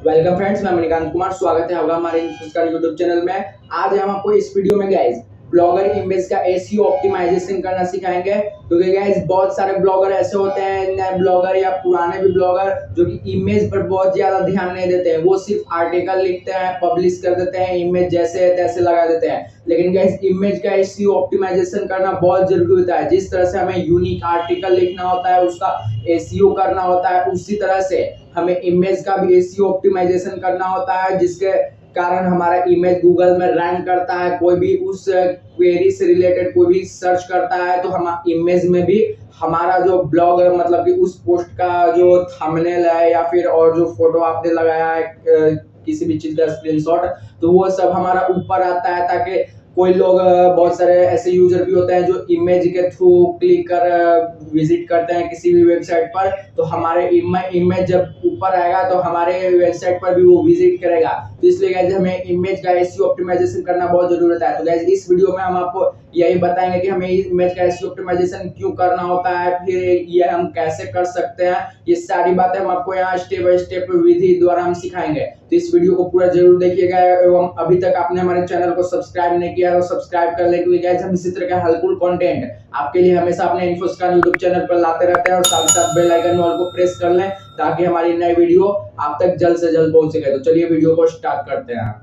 Welcome friends, मैं मणिकांत कुमार। स्वागत है होगा हमारे यूट्यूब चैनल में। आज हम आपको इस वीडियो में गाइस ब्लॉगर इमेज का एसईओ ऑप्टिमाइजेशन करना सिखाएंगे। तो गाइस बहुत सारे ब्लॉगर ऐसे होते हैं, नए ब्लॉगर या पुराने भी ब्लॉगर, जो कि इमेज पर बहुत ज्यादा ध्यान नहीं देते हैं। वो सिर्फ आर्टिकल लिखते हैं, पब्लिश कर देते हैं, इमेज जैसे है तैसे लगा देते हैं। लेकिन गाइस इमेज का एसईओ ऑप्टिमाइजेशन करना बहुत जरूरी होता है। जिस तरह से हमें यूनिक आर्टिकल लिखना होता है, उसका एसईओ करना होता है, उसी तरह से हमें इमेज का भी एसईओ ऑप्टिमाइजेशन करना होता है, जिसके कारण हमारा इमेज गूगल में रैंक करता है। कोई भी उस क्वेरी से रिलेटेड कोई भी सर्च करता है तो हम इमेज में भी हमारा जो ब्लॉग मतलब कि उस पोस्ट का जो थंबनेल है या फिर और जो फोटो आपने लगाया है किसी भी चीज का स्क्रीनशॉट, तो वो सब हमारा ऊपर आता है। ताकि कोई लोग बहुत सारे ऐसे यूजर भी होते हैं जो इमेज के थ्रू क्लिक कर विजिट करते हैं किसी भी वेबसाइट पर, तो हमारे इमेज जब ऊपर आएगा तो हमारे वेबसाइट पर भी वो विजिट करेगा। तो इसलिए गाइस हमें इमेज का एसईओ ऑप्टिमाइजेशन करना बहुत जरूरी होता है। तो गाइस इस वीडियो में हम आपको यही बताएंगे कि हमें इमेज का एसईओ ऑप्टिमाइजेशन क्यों करना होता है, फिर ये हम कैसे कर सकते हैं। ये सारी बातें हम आपको यहाँ स्टेप बाय स्टेप विधि द्वारा हम सिखाएंगे। तो इस वीडियो को पूरा जरूर देखिएगा। एवं अभी तक आपने हमारे चैनल को सब्सक्राइब नहीं किया तो सब्सक्राइब कर ले, क्योंकि गाइस हम इसी तरह का हेल्पफुल कंटेंट आपके लिए हमेशा अपने इन्फोस्कान यूट्यूब चैनल पर लाते रहते हैं। और साथ साथ बेल आइकन ऑल को प्रेस कर लें ताकि हमारी नई वीडियो आप तक जल्द से जल्द पहुंच सके। तो चलिए वीडियो को स्टार्ट करते हैं।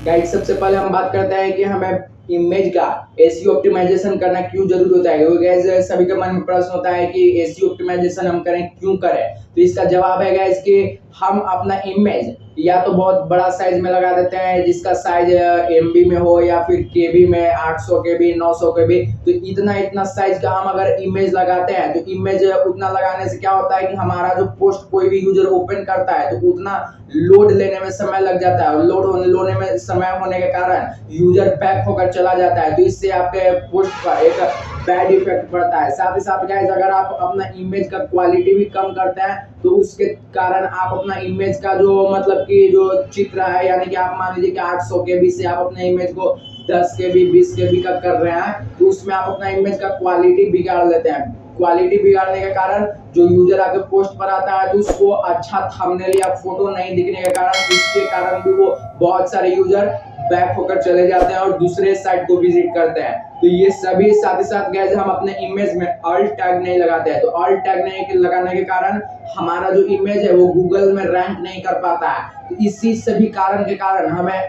गाइस सबसे पहले हम बात करते हैं कि हमें इमेज का एसईओ ऑप्टिमाइजेशन करना क्यों जरूरी होता है। क्योंकि गाइस सभी के मन में प्रश्न होता है कि एसईओ ऑप्टिमाइजेशन हम करें क्यों करें। तो इसका जवाब है गाइस कि हम अपना इमेज या तो बहुत बड़ा साइज में लगा देते हैं, जिसका साइज एमबी में हो या फिर केबी में, 800 केबी 900 केबी। तो इतना साइज का हम अगर इमेज लगाते हैं तो इमेज उतना लगाने से क्या होता है कि हमारा जो पोस्ट कोई भी यूजर ओपन करता है तो उतना लोड लेने में समय लग जाता है। और लोड में समय होने के कारण यूजर बैक होकर चला जाता है। तो इससे आपके पोस्ट पर एक बैड इफेक्ट पड़ता है। साथ ही साथ गाइस अगर आप अपना इमेज का क्वालिटी भी कम करते हैं तो उसके कारण आप अपना इमेज का जो मतलब कि जो चित्र है, यानी कि आप मान लीजिए कि 800 केबी से आप अपने इमेज को 10 केबी 20 केबी का कर रहे हैं, तो उसमें आप अपना इमेज का क्वालिटी बिगाड़ लेते हैं। क्वालिटी बिगाड़ने के कारण जो यूजर आपके पोस्ट पर आता है तो उसको अच्छा थंबनेल या फोटो नहीं दिखने के कारण, इसके कारण भी वो बहुत सारे यूजर बैक होकर चले जाते हैं और दूसरे साइट को विजिट करते हैं। तो ये सभी साथ ही साथ गाइस हम अपने इमेज में ऑल्ट टैग नहीं लगाते हैं। तो ऑल्ट टैग नहीं लगाने के कारण हमारा जो इमेज है वो गूगल में रैंक नहीं कर पाता है। तो इसी सभी कारण के कारण हमें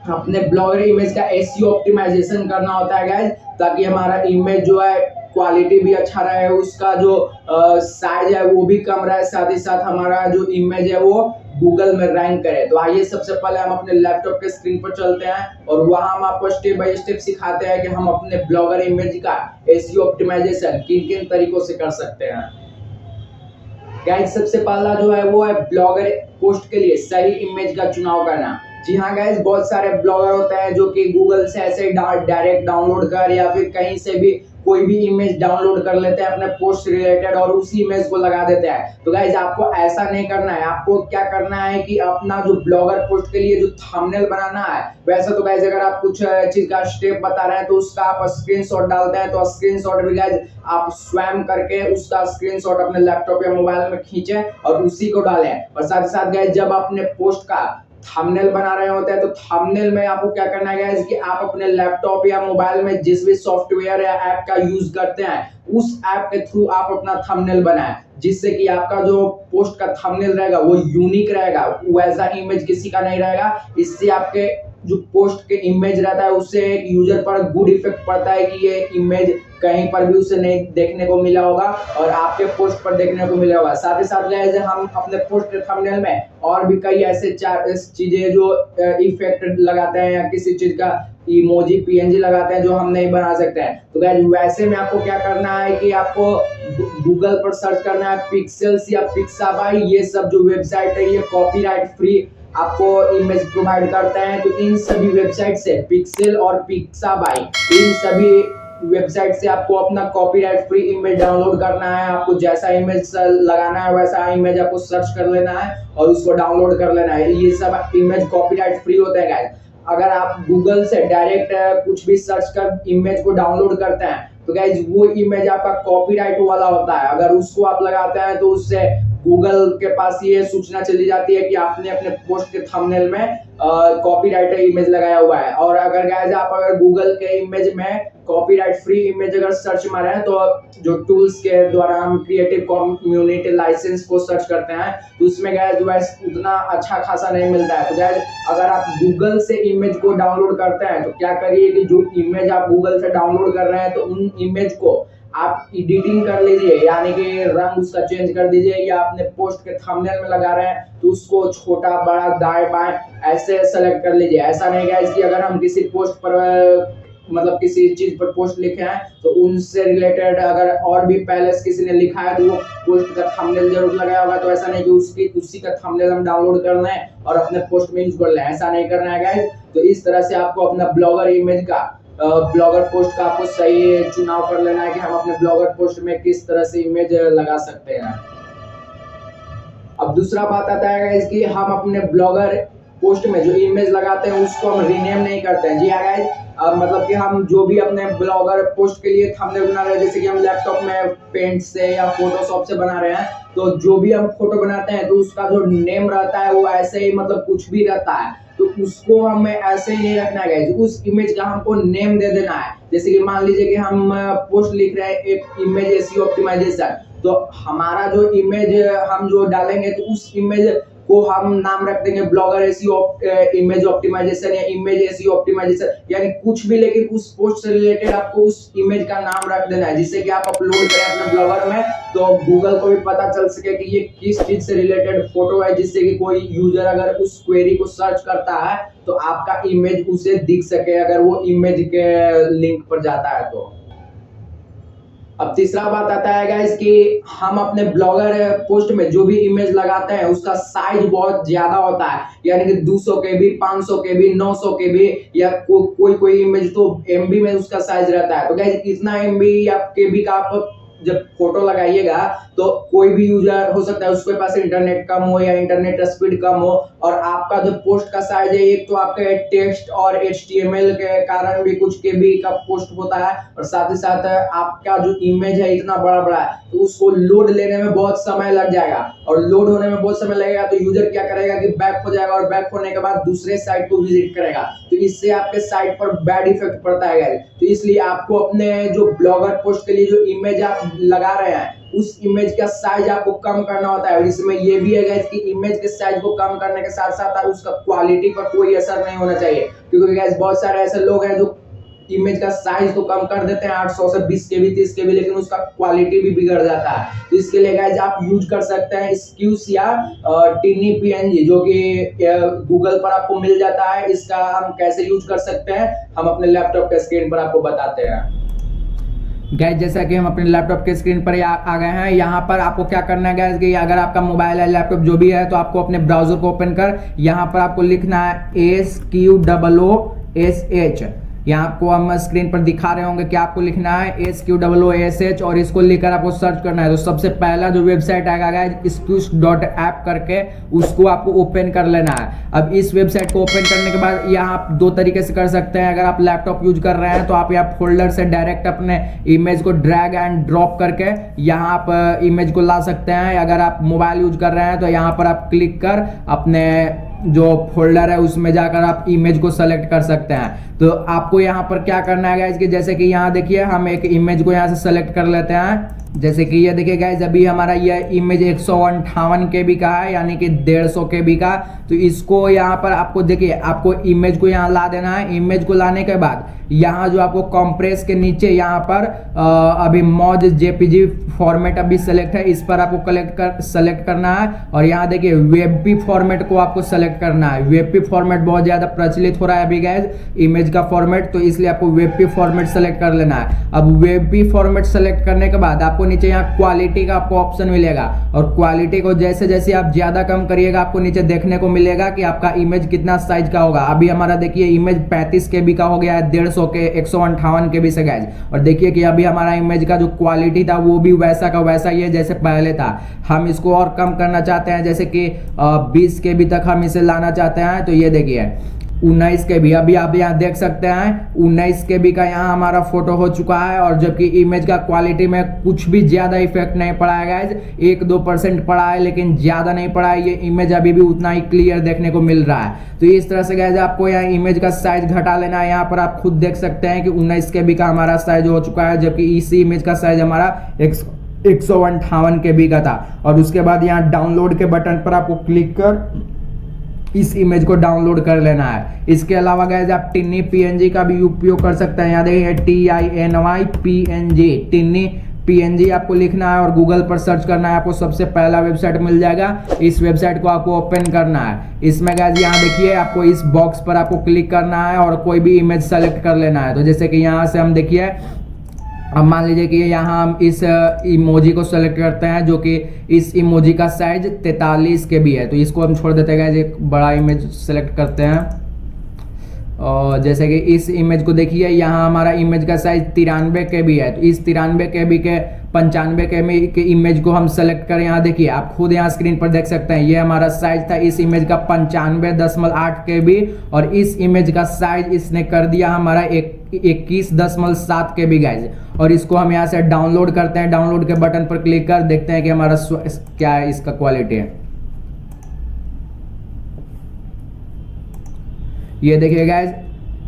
अपने ब्लॉगर इमेज का एसईओ ऑप्टिमाइजेशन करना होता है गाइस, ताकि हमारा इमेज जो है क्वालिटी भी अच्छा रहे, उसका जो साइज है वो भी कम रहे, साथ ही साथ हमारा जो इमेज है वो गूगल में रैंक करे। तो आइए सबसे पहले हम अपने लैपटॉप के स्क्रीन पर चलते हैं और वहां हम आपको स्टेप बाय स्टेप सिखाते हैं कि हम अपने ब्लॉगर इमेज का एसईओ ऑप्टिमाइजेशन किन किन तरीकों से कर सकते हैं। गाइस सबसे पहला जो है वो है ब्लॉगर पोस्ट के लिए सही इमेज का चुनाव करना। जी हाँ गाइस, बहुत सारे ब्लॉगर होते हैं जो कि गूगल से ऐसे डायरेक्ट डाउनलोड कर या फिर कहीं से भी कोई भी इमेज डाउनलोड कर लेते हैं अपने पोस्ट से रिलेटेड और उसी इमेज को लगा देते हैं। तो गाइस आपको ऐसा नहीं करना है। आपको क्या करना है कि अपना जो ब्लॉगर पोस्ट के लिए जो थंबनेल बनाना है, वैसे तो गाइस अगर आप कुछ चीज का स्टेप बता रहे हैं तो उसका आप स्क्रीनशॉट डालते हैं, तो स्क्रीनशॉट भी गाइस आप स्वयं करके उसका स्क्रीनशॉट अपने लैपटॉप या मोबाइल में खींचें और उसी को डालें। और साथ ही साथ गाइस जब अपने पोस्ट का थंबनेल बना रहे होते हैं तो थंबनेल में आपको क्या करना है गाइस कि आप अपने लैपटॉप या मोबाइल में जिस भी सॉफ्टवेयर या ऐप का यूज करते हैं उस ऐप के थ्रू आप अपना थंबनेल बनाएं, जिससे कि आपका जो पोस्ट का थंबनेल रहेगा वो यूनिक रहेगा, वैसा इमेज किसी का नहीं रहेगा। इससे आपके जो पोस्ट के इमेज रहता है उससे एक यूजर पर गुड इफेक्ट पड़ता है कि ये इमेज कहीं पर भी उसे नहीं देखने को मिला होगा और आपके पोस्ट पर देखने को मिला होगा। साथ ही साथ गाइस हम अपने पोस्ट के थंबनेल में और भी कई ऐसे चीजें जो इफेक्ट लगाते हैं या किसी चीज का इमोजी पीएनजी लगाते हैं जो हम नहीं बना सकते हैं। तो गाइस वैसे में आपको क्या करना है कि आपको गूगल पर सर्च करना है पिक्सेल्स या पिक्साबाई। ये सब जो वेबसाइट है ये कॉपीराइट फ्री आपको इमेज प्रोवाइड करते हैं। तो इन सभी वेबसाइट से पिक्सेल और पिक्साबाई, इन सभी वेबसाइट से आपको अपना कॉपीराइट फ्री इमेज डाउनलोड करना है। आपको जैसा इमेज लगाना है वैसा इमेज आपको सर्च कर लेना है और उसको डाउनलोड कर लेना है। ये सब इमेज कॉपीराइट फ्री होते हैं गाइस। अगर आप गूगल से डायरेक्ट कुछ भी सर्च कर इमेज को डाउनलोड करते हैं तो गाइस वो इमेज आपका कॉपीराइट वाला होता है। अगर उसको आप लगाते हैं तो उससे गूगल के पास ये सूचना चली जाती है कि आपने अपने पोस्ट के थंबनेल में कॉपीराइट इमेज लगाया हुआ है। और अगर गाइस आप अगर गूगल के इमेज में कॉपीराइट फ्री इमेज अगर सर्च मारे हैं तो जो टूल्स के द्वारा हम क्रिएटिव कम्युनिटी लाइसेंस को सर्च करते हैं तो उसमें गाइस वैसे उतना अच्छा खासा नहीं मिलता है। तो गाइस अगर आप गूगल से इमेज को डाउनलोड करते हैं तो क्या करिए कि जो इमेज आप गूगल से डाउनलोड कर रहे हैं तो उन इमेज को आप एडिटिंग कर लीजिए, यानी कि रंग उसका चेंज कर दीजिए, या अपने पोस्ट के थंबनेल में लगा रहे हैं तो उसको छोटा बड़ा दाएं बाएं ऐसे सेलेक्ट कर लीजिए। ऐसा नहीं गाइस कि अगर हम किसी पोस्ट पर मतलब किसी चीज पर पोस्ट लिखे हैं तो उनसे रिलेटेड अगर और भी पहले से किसी ने लिखा है तो वो पोस्ट का थंबनेल जरूर लगाया होगा। तो ऐसा नहीं कि उसी का थंबनेल हम डाउनलोड कर लें और अपने पोस्ट में यूज कर लें, ऐसा नहीं करना है गाइस। तो इस तरह से आपको अपना ब्लॉगर इमेज का ब्लॉगर पोस्ट का आपको सही चुनाव कर लेना है कि हम अपने ब्लॉगर पोस्ट में किस तरह से इमेज लगा सकते हैं। अब दूसरा बात आता है गाइस कि हम अपने ब्लॉगर पोस्ट में जो इमेज लगाते हैं उसको हम रीनेम नहीं करते हैं। जी हाँ गाइस, मतलब कि हम जो भी अपने ब्लॉगर पोस्ट के लिए थंबनेल बना रहे हैं, जैसे कि हम लैपटॉप में पेंट से या फोटोशॉप से बना रहे हैं, तो जो भी हम फोटो बनाते हैं तो उसका जो नेम रहता है वो ऐसे ही मतलब कुछ भी रहता है, तो उसको हमें ऐसे ही नहीं रखना है गाइस। उस इमेज का हमको नेम दे देना है। जैसे कि मान लीजिए कि हम पोस्ट लिख रहे हैं एक इमेज एसईओ ऑप्टिमाइजेशन, तो हमारा जो इमेज हम जो डालेंगे तो उस इमेज को हम नाम रख देंगे ब्लॉगर एसईओ इमेज ऑप्टिमाइजेशन या इमेज एसईओ ऑप्टिमाइजेशन, यानी कुछ भी, लेकिन उस पोस्ट से रिलेटेड आपको उस इमेज का नाम रख देना है, जिससे कि आप अपलोड करें अपने ब्लॉगर में तो गूगल को भी पता चल सके कि ये किस चीज से रिलेटेड फोटो है, जिससे कि कोई यूजर अगर उस क्वेरी को सर्च करता है तो आपका इमेज उसे दिख सके अगर वो इमेज के लिंक पर जाता है तो। अब तीसरा बात आता है गाइस कि हम अपने ब्लॉगर पोस्ट में जो भी इमेज लगाते हैं उसका साइज बहुत ज्यादा होता है, यानी कि 200 KB, 500 KB, 900 KB या कोई इमेज तो MB में उसका साइज रहता है। तो गाइस इतना MB या KB का आप जब फोटो लगाइएगा तो कोई भी यूजर हो सकता है उसके पास इंटरनेट कम हो या इंटरनेट स्पीड कम हो, और आपका जो पोस्ट का साइज है एक तो आपके टेक्स्ट और HTML के कारण भी कुछ KB का पोस्ट होता है, और साथ ही साथ आपका जो इमेज है इतना बड़ा बड़ा है तो उसको लोड लेने में बहुत समय लग जाएगा, और लोड होने में बहुत समय लगेगा तो यूजर क्या करेगा कि बैक हो जाएगा, और बैक होने के बाद दूसरे साइट को विजिट करेगा, तो इससे आपके साइट पर बैड इफेक्ट पड़ता है। तो इसलिए आपको अपने जो ब्लॉगर पोस्ट के लिए जो इमेज आप लगा रहे हैं उस इमेज का साइज आपको कम करना होता है। और इसमें ये भी है गाइस कि इमेज के साइज को कम करने के साथ साथ उसका क्वालिटी पर कोई असर नहीं होना चाहिए, क्योंकि गाइस बहुत सारे ऐसे लोग हैं जो इमेज का साइज तो कम कर देते हैं 800 से 20 KB 30 KB, लेकिन उसका क्वालिटी भी बिगड़ जाता है। तो इसके लिए गाइस आप यूज कर सकते हैं स्क्यूस या टिनी PNG, जो कि गूगल पर आपको मिल जाता है। इसका हम कैसे यूज कर सकते हैं हम अपने लैपटॉप के स्क्रीन पर आपको बताते हैं। गाइस जैसा कि हम अपने लैपटॉप के स्क्रीन पर आ गए हैं, यहाँ पर आपको क्या करना है गाइस कि अगर आपका मोबाइल है लैपटॉप जो भी है तो आपको अपने ब्राउजर को ओपन कर यहाँ पर आपको लिखना है SQOOSH। यहाँ आपको हम स्क्रीन पर दिखा रहे होंगे कि आपको लिखना है SQOOSH और इसको लेकर आपको सर्च करना है। तो सबसे पहला जो वेबसाइट आएगा गाइस scoosh.app करके, उसको आपको ओपन कर लेना है। अब इस वेबसाइट को ओपन करने के बाद यहाँ आप दो तरीके से कर सकते हैं। अगर आप लैपटॉप यूज कर रहे हैं तो आप यहाँ फोल्डर से डायरेक्ट अपने इमेज को ड्रैग एंड ड्रॉप करके यहाँ आप इमेज को ला सकते हैं। अगर आप मोबाइल यूज कर रहे हैं तो यहाँ पर आप क्लिक कर अपने जो फोल्डर है उसमें जाकर आप इमेज को सेलेक्ट कर सकते हैं। तो आपको यहाँ पर क्या करना है गाइस कि जैसे कि यहाँ देखिए हम एक इमेज को यहाँ से सेलेक्ट कर लेते हैं। जैसे कि ये देखिए गाइस अभी हमारा ये इमेज 158 KB का है, यानी कि 150 KB का। तो इसको यहाँ पर आपको देखिए आपको इमेज को यहाँ ला देना है। इमेज को लाने के बाद यहाँ जो आपको कंप्रेस के नीचे यहाँ पर अभी मौज JPG फॉर्मेट अभी सेलेक्ट है, इस पर आपको सेलेक्ट करना है। और यहाँ देखिए WebP फॉर्मेट को आपको सेलेक्ट करना है। WebP फॉर्मेट बहुत ज्यादा प्रचलित हो रहा है अभी गाइस इमेज का फॉर्मेट, तो इसलिए आपको WebP फॉर्मेट सेलेक्ट कर लेना है। अब WebP फॉर्मेट सेलेक्ट करने के बाद आपको आपको नीचे यहाँ क्वालिटी का आपको ऑप्शन मिलेगा, और क्वालिटी को जैसे जैसे आप ज्यादा कम करिएगा आपको नीचे देखने को मिलेगा कि आपका इमेज कितना साइज का होगा। अभी हमारा देखिए इमेज 35 KB का हो गया है 150 के 158 KB से गाइज। और देखिए कि अभी हमारा इमेज का जो क्वालिटी था वो भी वैसा का वैसा ही है जैसे पहले था। हम इसको और कम करना चाहते हैं, जैसे कि 20 KB तक हम इसे लाना चाहते हैं, तो ये देखिए 19 KB। अभी आप यहाँ देख सकते हैं 19 KB का यहाँ हमारा फोटो हो चुका है, और जबकि इमेज का क्वालिटी में कुछ भी ज्यादा इफेक्ट नहीं पड़ा है गाइज, 1-2% पड़ा है लेकिन ज्यादा नहीं पड़ा है। ये इमेज अभी भी उतना ही क्लियर देखने को मिल रहा है। तो इस तरह से गाइज आपको यहाँ इमेज का साइज घटा लेना है। यहाँ पर आप खुद देख सकते हैं कि 19 KB का हमारा साइज हो चुका है, जबकि इसी इमेज का साइज हमारा 158 KB का था। और उसके बाद यहाँ डाउनलोड के बटन पर आपको क्लिक कर इस इमेज को डाउनलोड कर लेना है। इसके अलावा गाइस आप टिन्नी PNG का भी उपयोग कर सकते हैं। यहाँ देखिए TINY PNG, टिन्नी PNG आपको लिखना है और गूगल पर सर्च करना है। आपको सबसे पहला वेबसाइट मिल जाएगा, इस वेबसाइट को आपको ओपन करना है। इसमें गाइस यहाँ देखिए आपको इस बॉक्स पर आपको क्लिक करना है और कोई भी इमेज सेलेक्ट कर लेना है। तो जैसे कि यहाँ से हम देखिए, अब मान लीजिए कि यहाँ हम इस इमोजी को सेलेक्ट करते हैं, जो कि इस इमोजी का साइज 43 KB है। तो इसको हम छोड़ देते हैं, एक बड़ा इमेज सेलेक्ट करते हैं। और जैसे कि इस इमेज को देखिए, यहाँ हमारा इमेज का साइज 93 KB है। तो इस 93 KB के 95 KB के इमेज को हम सेलेक्ट करें। यहाँ देखिए आप खुद यहाँ स्क्रीन पर देख सकते हैं, ये हमारा साइज था इस इमेज का 95.8 KB, और इस इमेज का साइज इसने कर दिया हमारा 21.7 KB गाइज। और इसको हम यहाँ से डाउनलोड करते हैं। डाउनलोड के बटन पर क्लिक कर देखते हैं कि हमारा क्या है, इसका क्वालिटी है। ये देखिए गाइज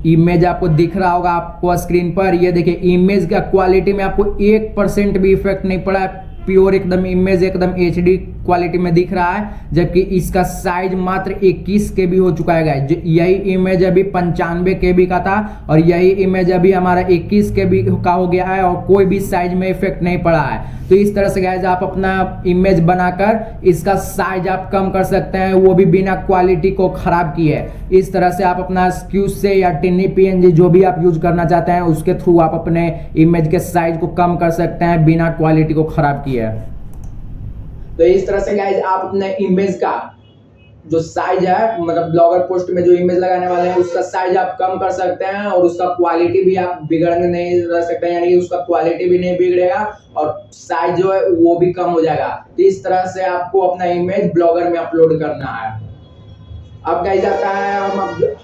इमेज आपको दिख रहा होगा आपको स्क्रीन पर। ये देखिए इमेज का क्वालिटी में आपको 1% भी इफेक्ट नहीं पड़ा है, प्योर एकदम इमेज एकदम HD क्वालिटी में दिख रहा है, जबकि इसका साइज मात्र 21 KB हो चुका है गाइस। यही इमेज अभी 95 KB का था और यही इमेज अभी हमारा 21 KB का हो गया है और कोई भी साइज में इफेक्ट नहीं पड़ा है। तो इस तरह से गाइस आप अपना इमेज बनाकर इसका साइज आप कम कर सकते हैं, वो भी बिना क्वालिटी को खराब किए। इस तरह से आप अपना स्क्यूज से या टिन्नी PNG जो भी आप यूज करना चाहते हैं उसके थ्रू आप अपने इमेज के साइज को कम कर सकते हैं बिना क्वालिटी को खराब किए। तो इस तरह से गाइज आप अपने इमेज का जो साइज है, मतलब ब्लॉगर पोस्ट में जो इमेज लगाने वाले हैं उसका साइज आप कम कर सकते हैं और उसका क्वालिटी भी आप बिगड़ने नहीं रह सकते, यानी उसका क्वालिटी भी नहीं बिगड़ेगा और साइज जो है वो भी कम हो जाएगा। तो इस तरह से आपको अपना इमेज ब्लॉगर में अपलोड करना है। अब गाइज आता है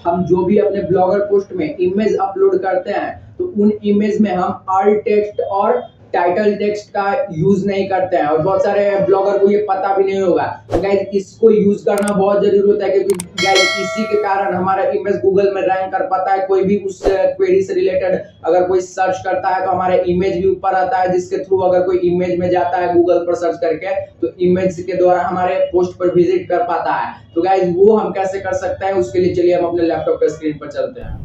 हम जो भी अपने ब्लॉगर पोस्ट में इमेज अपलोड करते हैं तो उन इमेज में हम अल्ट टेक्स्ट और टाइटल टेक्स्ट का यूज नहीं करते हैं, और बहुत सारे ब्लॉगर को ये पता भी नहीं होगा। तो गाइस इसको यूज करना बहुत जरूरी होता है, क्योंकि गाइस इसी के कारण हमारा इमेज गूगल में रैंक कर पाता है। कोई भी उस क्वेरी से रिलेटेड अगर कोई सर्च करता है तो हमारा इमेज भी ऊपर आता है, जिसके थ्रू अगर कोई इमेज में जाता है गूगल पर सर्च करके तो इमेज के द्वारा हमारे पोस्ट पर विजिट कर पाता है। तो गाइस वो हम कैसे कर सकते हैं, उसके लिए चलिए हम अपने लैपटॉप के स्क्रीन पर चलते हैं।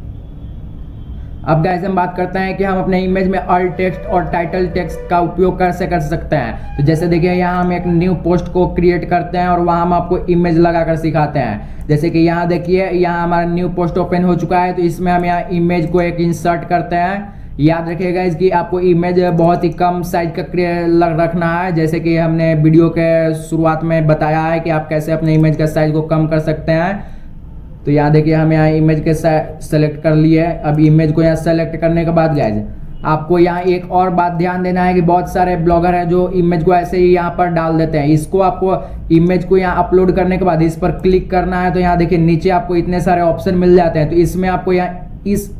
अब गाइस हम बात करते हैं कि हम अपने इमेज में अल्ट टेक्स्ट और टाइटल टेक्स्ट का उपयोग कैसे कर सकते हैं। तो जैसे देखिए यहाँ हम एक न्यू पोस्ट को क्रिएट करते हैं और वहाँ हम आपको इमेज लगाकर सिखाते हैं। जैसे कि यहाँ देखिए यहाँ हमारा न्यू पोस्ट ओपन हो चुका है, तो इसमें हम यहाँ इमेज को एक इंसर्ट करते हैं। याद रखिएगा इसकी आपको इमेज बहुत ही कम साइज का रखना है, जैसे कि हमने वीडियो के शुरुआत में बताया है कि आप कैसे अपने इमेज का साइज को कम कर सकते हैं। तो यहाँ देखिए हम यहाँ इमेज के सेलेक्ट कर लिए। अब इमेज को यहाँ सेलेक्ट करने के बाद गाइज आपको यहाँ एक और बात ध्यान देना है कि बहुत सारे ब्लॉगर हैं जो इमेज को ऐसे ही यहाँ पर डाल देते हैं। इसको आपको इमेज को यहाँ अपलोड करने के बाद इस पर क्लिक करना है, तो यहाँ देखिए नीचे आपको इतने सारे ऑप्शन मिल जाते हैं। तो इसमें आपको यहाँ इस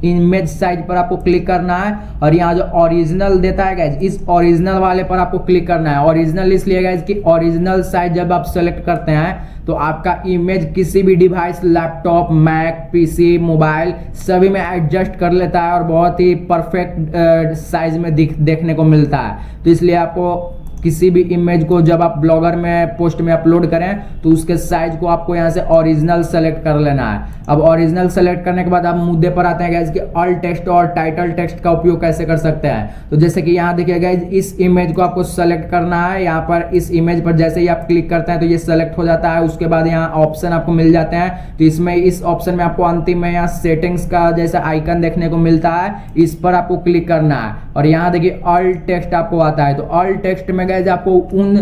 इमेज साइज पर आपको क्लिक करना है और यहाँ जो ओरिजिनल देता है गाइज इस ओरिजिनल वाले पर आपको क्लिक करना है। ओरिजिनल इसलिए गाइज कि ओरिजिनल साइज जब आप सेलेक्ट करते हैं तो आपका इमेज किसी भी device, laptop, Mac, PC, mobile सभी में एडजस्ट कर लेता है और बहुत ही परफेक्ट साइज में देखने को मिलता है। तो इसलिए आपको किसी भी इमेज को जब आप ब्लॉगर में पोस्ट में अपलोड करें तो उसके साइज को आपको यहाँ से ओरिजिनल सेलेक्ट कर लेना है। अब ओरिजिनल सेलेक्ट करने के बाद आप मुद्दे पर आते हैं गाइज कि ऑल्ट टेक्स्ट और टाइटल टेक्स्ट का उपयोग कैसे कर सकते हैं। तो जैसे कि यहाँ देखिए गाइज, इस इमेज को आपको सेलेक्ट करना है। यहाँ पर इस इमेज पर जैसे ही आप क्लिक करते हैं तो ये सेलेक्ट हो जाता है। उसके बाद यहाँ ऑप्शन आपको मिल जाते हैं। तो इसमें इस ऑप्शन में आपको अंतिम में यहाँ सेटिंग्स का जैसा आइकन देखने को मिलता है, इस पर आपको क्लिक करना है और यहाँ देखिए ऑल्ट टेक्स्ट आपको आता है। तो ऑल्ट टेक्स्ट में गाइज आपको उन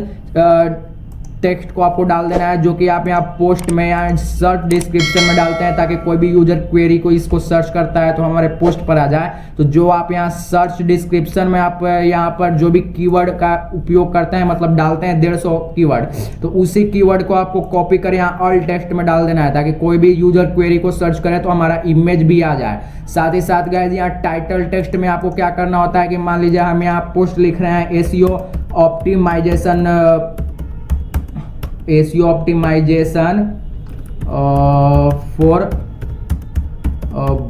टेक्स्ट को आपको डाल देना है जो कि आप यहाँ पोस्ट में या सर्च डिस्क्रिप्शन में डालते हैं, ताकि कोई भी यूजर क्वेरी को इसको सर्च करता है तो हमारे पोस्ट पर आ जाए। तो जो आप यहाँ सर्च डिस्क्रिप्शन में आप यहाँ पर जो भी कीवर्ड का उपयोग करते हैं, मतलब डालते हैं 150 कीवर्ड, तो उसी कीवर्ड को आपको कॉपी कर यहाँ ऑल्ट टेक्स्ट में डाल देना है, ताकि कोई भी यूजर क्वेरी को सर्च करे तो हमारा इमेज भी आ जाए। साथ ही साथ गाइस यहाँ टाइटल टेक्स्ट में आपको क्या करना होता है कि मान लीजिए हम यहाँ पोस्ट लिख रहे हैं एसईओ ऑप्टिमाइजेशन फॉर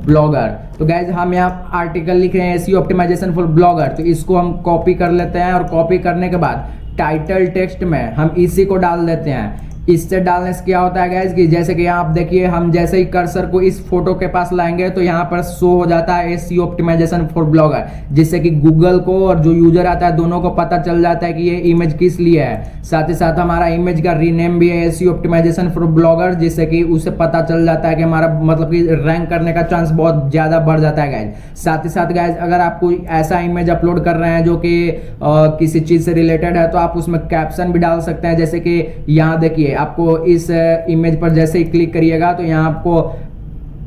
ब्लॉगर। तो गाइज हम यहाँ आर्टिकल लिख रहे हैं एसईओ ऑप्टिमाइजेशन फॉर ब्लॉगर, तो इसको हम कॉपी कर लेते हैं और कॉपी करने के बाद टाइटल टेक्स्ट में हम इसी को डाल देते हैं। इससे डालने से क्या होता है गाइज कि जैसे कि यहाँ आप देखिए, हम जैसे ही कर्सर को इस फोटो के पास लाएंगे तो यहाँ पर शो हो जाता है एसईओ ऑप्टिमाइजेशन फॉर ब्लॉगर, जिससे कि गूगल को और जो यूजर आता है दोनों को पता चल जाता है कि ये इमेज किस लिए है। साथ ही साथ हमारा इमेज का रीनेम भी है एसईओ ऑप्टिमाइजेशन फॉर ब्लॉगर, जिससे कि उसे पता चल जाता है कि हमारा मतलब कि रैंक करने का चांस बहुत ज्यादा बढ़ जाता है गाइज। साथ ही साथ गाइज अगर आप कोई ऐसा इमेज अपलोड कर रहे हैं जो कि किसी चीज से रिलेटेड है तो आप उसमें कैप्शन भी डाल सकते हैं। जैसे कि यहाँ देखिए, आपको इस इमेज पर जैसे ही क्लिक करिएगा तो यहाँ आपको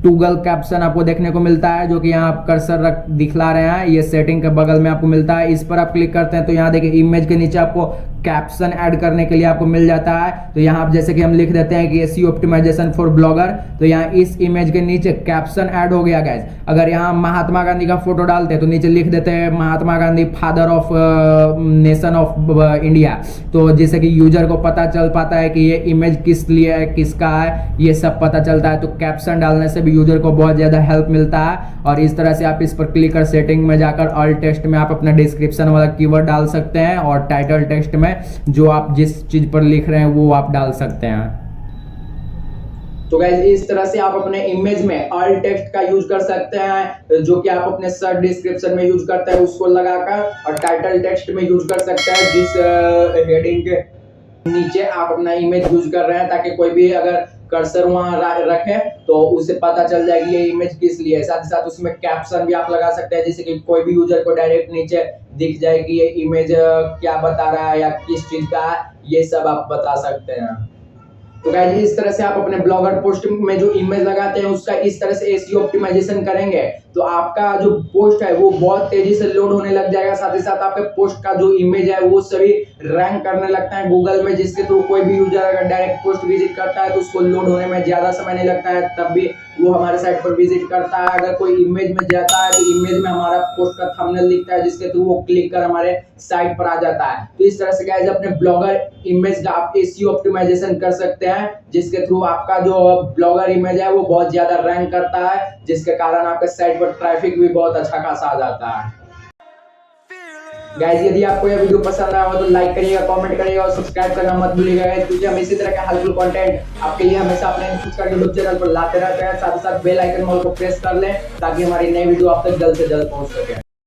टूगल कैप्शन आपको देखने को मिलता है, जो कि यहाँ आप कर्सर रख दिखला रहे हैं, ये सेटिंग के बगल में आपको मिलता है। इस पर आप क्लिक करते हैं तो यहाँ देखिए इमेज के नीचे आपको कैप्शन ऐड करने के लिए आपको मिल जाता है। तो यहाँ आप जैसे कि हम लिख देते हैं कि एसईओ ऑप्टिमाइजेशन फॉर ब्लॉगर, तो यहाँ इस इमेज के नीचे कैप्शन ऐड हो गया गाइस। अगर यहाँ महात्मा गांधी का फोटो डालते हैं तो नीचे लिख देते हैं Mahatma Gandhi father of nation of India, तो जैसे कि यूजर को पता चल पाता है कि ये इमेज किस लिए है, किसका है, ये सब पता चलता है। तो कैप्शन डालने से भी यूजर को बहुत ज्यादा हेल्प मिलता है। और इस तरह से आप इस पर क्लिक कर सेटिंग में जाकर ऑल्ट टेक्स्ट में आप अपना डिस्क्रिप्शन वाला कीवर्ड डाल सकते हैं और टाइटल टेक्स्ट में जो आप जिस चीज पर लिख रहे हैं वो आप डाल सकते हैं। तो गाइस इस तरह से आप अपने इमेज में ऑल्ट टेक्स्ट का यूज कर सकते हैं, जो कि आप अपने सर्च डिस्क्रिप्शन में यूज करते हैं उसको लगाकर, और टाइटल टेक्स्ट में यूज कर सकते हैं जिस हेडिंग के नीचे आप अपना इमेज यूज कर रहे हैं, ताकि कोई भी अगर कर्सर वहां रखे तो उसे पता चल जाए कि ये इमेज किस लिए है। साथ ही साथ उसमें कैप्शन भी आप लगा सकते हैं, जिससे कि कोई भी यूजर को डायरेक्ट नीचे दिख जाए कि ये इमेज क्या बता रहा है या किस चीज का है, ये सब आप बता सकते हैं। तो गाइस इस तरह से आप अपने ब्लॉगर पोस्ट में जो इमेज लगाते हैं उसका इस तरह से एसईओ ऑप्टिमाइजेशन करेंगे तो आपका जो पोस्ट है वो बहुत तेजी से लोड होने लग जाएगा। साथ ही साथ आपके पोस्ट का जो इमेज है वो सभी रैंक करने लगता है गूगल में, जिसके थ्रू कोई भी यूजर अगर डायरेक्ट पोस्ट विजिट करता है तो उसको लोड होने में ज्यादा समय नहीं लगता है, तब भी वो हमारे साइट पर विजिट करता है। अगर कोई इमेज में जाता है तो इमेज में हमारा पोस्ट का थंबनेल दिखता है, जिसके थ्रू वो क्लिक कर हमारे साइट पर आ जाता है। तो इस तरह से गाइस अपने ब्लॉगर इमेज का आप एसईओ ऑप्टिमाइजेशन कर सकते हैं, जिसके थ्रू आपका जो ब्लॉगर इमेज है वो बहुत ज्यादा रैंक करता है, जिसके कारण आपके साइट पर ट्रैफिक भी बहुत अच्छा खासा आ जाता है। गाइस यदि आपको यह वीडियो पसंद आया हो तो लाइक करिएगा, कमेंट करिएगा और सब्सक्राइब करना मत भूलिएगा, क्योंकि हम इसी तरह का हेल्पफुल कंटेंट आपके लिए हमेशा अपने यूट्यूब चैनल पर लाते रहते हैं। साथ ही साथ बेल आइकन को प्रेस कर लें ताकि हमारी नई वीडियो आप तक जल्द से जल्द पहुंच सके।